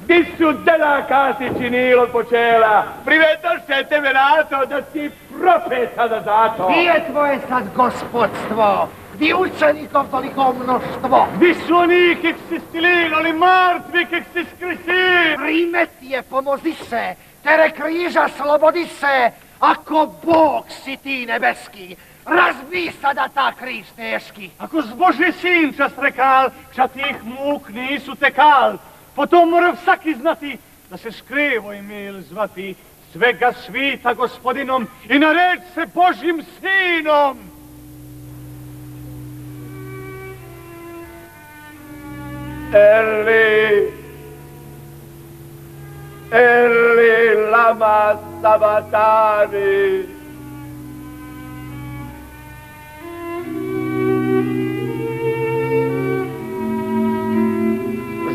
Di su dela Kasić i Nil od počela? Privedoše tebe na to da si propeta zato. Gdje je tvoje sad gospodstvo? Gdje učenikov toliko mnoštvo? Gdje su oni kak si stilin, ali mrtvi kak si skrisin? Primeti je, pomozi se, tere križa slobodi se, ako Bog si ti nebeski. Razbi sada ta križ teški. Ako z Božji sin čas rekal, ša tih muk nisu tekal, potom mora vsaki znati da se skrivo imel zvati svega svita gospodinom i nareč se Božjim sinom. Eli lama sabatani.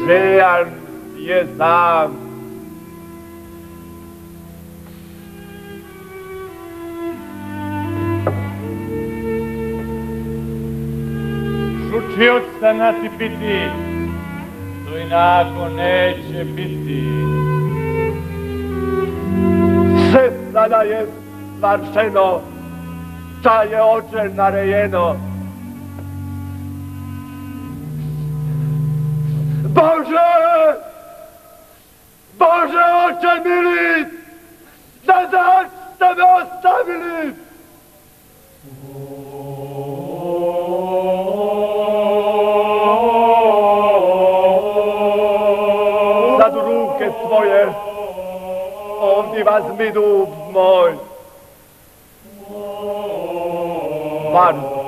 Žejan je sam. Žučio se nati biti, to inako neće biti. Sve sada je svršeno, ča je oče narejeno. Bože! Bože, oče mili! Da dač ste me ostavili! Sad u ruke tvoje ovdje vazmi dub moj. Van